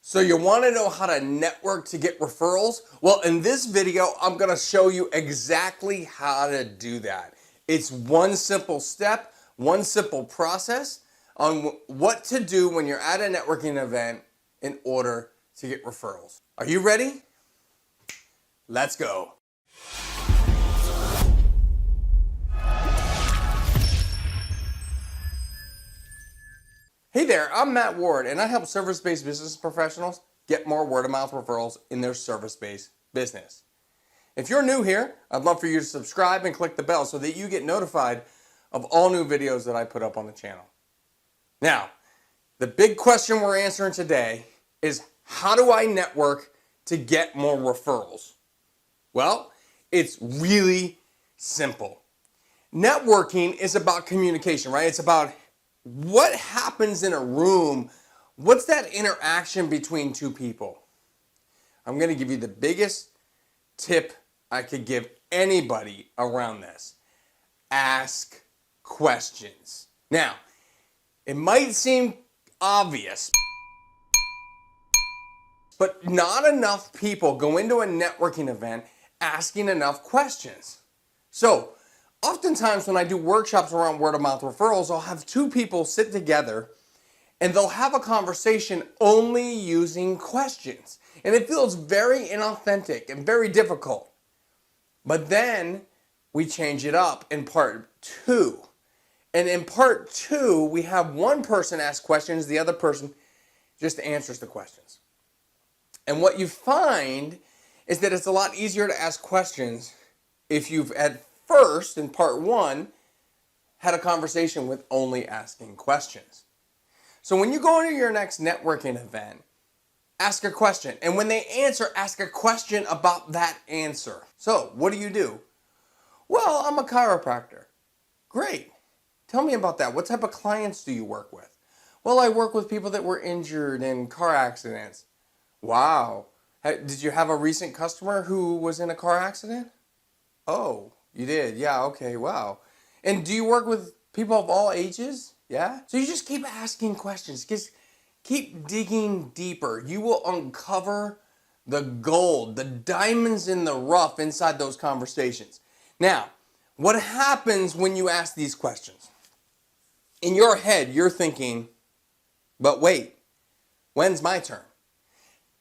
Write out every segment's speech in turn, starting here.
So you want to know how to network to get referrals? Well, in this video, I'm going to show you exactly how to do that. It's one simple step, one simple process on what to do when you're at a networking event in order to get referrals. Are you ready? Let's go. Hey there, I'm Matt Ward, and I help service-based business professionals get more word-of-mouth referrals in their service-based business. If you're new here, I'd love for you to subscribe and click the bell so that you get notified of all new videos that I put up on the channel. Now, the big question we're answering today is, how do I network to get more referrals? Well, it's really simple. Networking is about communication, right? It's about what happens in a room. What's that interaction between two people? I'm going to give you the biggest tip I could give anybody around this. Ask questions. Now, it might seem obvious, but not enough people go into a networking event asking enough questions. So, oftentimes when I do workshops around word-of-mouth referrals, I'll have two people sit together and they'll have a conversation only using questions. And it feels very inauthentic and very difficult. But then we change it up in part two. And in part two, we have one person ask questions, the other person just answers the questions. And what you find is that it's a lot easier to ask questions if you've at first, in part one, had a conversation with only asking questions. So when you go into your next networking event, ask a question. And when they answer, ask a question about that answer. So what do? Well, I'm a chiropractor. Great. Tell me about that. What type of clients do you work with? Well, I work with people that were injured in car accidents. Wow. Did you have a recent customer who was in a car accident? Oh, you did? Yeah, okay, wow. And do you work with people of all ages? Yeah? So you just keep asking questions. Just keep digging deeper. You will uncover the gold, the diamonds in the rough inside those conversations. Now, what happens when you ask these questions? In your head, you're thinking, but wait, when's my turn?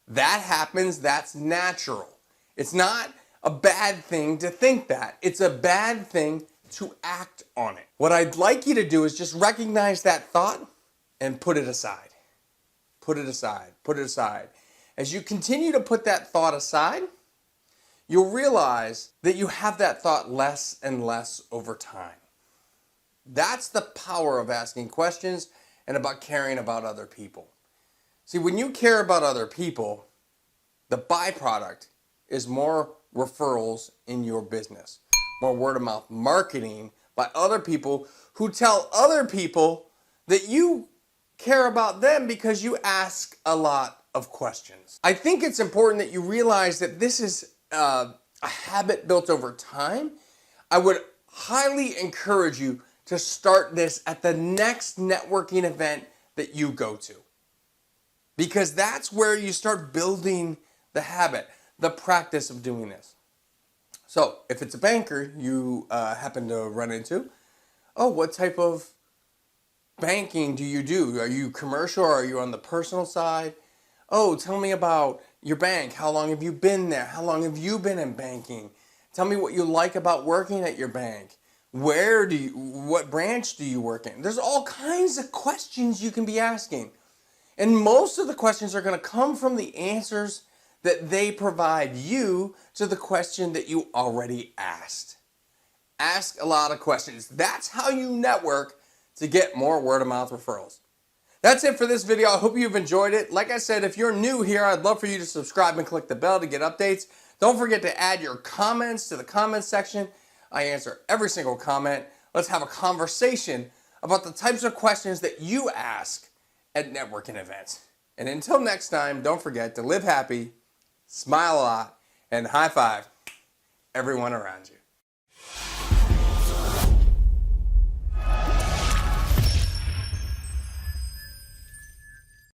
That happens, that's natural. It's not a bad thing to think that. It's a bad thing to act on it. What I'd like you to do is just recognize that thought and put it aside. Put it aside. Put it aside. As you continue to put that thought aside, you'll realize that you have that thought less and less over time. That's the power of asking questions and about caring about other people. See, when you care about other people, the byproduct is more referrals in your business, more word-of-mouth marketing by other people who tell other people that you care about them because you ask a lot of questions. I think it's important that you realize that this is a habit built over time. I would highly encourage you to start this at the next networking event that you go to, because that's where you start building the habit, the practice of doing this. So if it's a banker you happen to run into, oh, what type of banking do you do? Are you commercial or are you on the personal side? Oh, tell me about your bank. How long have you been there? How long have you been in banking? Tell me what you like about working at your bank. What branch do you work in? There's all kinds of questions you can be asking. And most of the questions are going to come from the answers that they provide you to the question that you already asked. Ask a lot of questions. That's how you network to get more word-of-mouth referrals. That's it for this video. I hope you've enjoyed it. Like I said, if you're new here, I'd love for you to subscribe and click the bell to get updates. Don't forget to add your comments to the comments section. I answer every single comment. Let's have a conversation about the types of questions that you ask at networking events. And until next time, don't forget to live happy, smile a lot, and high five everyone around you.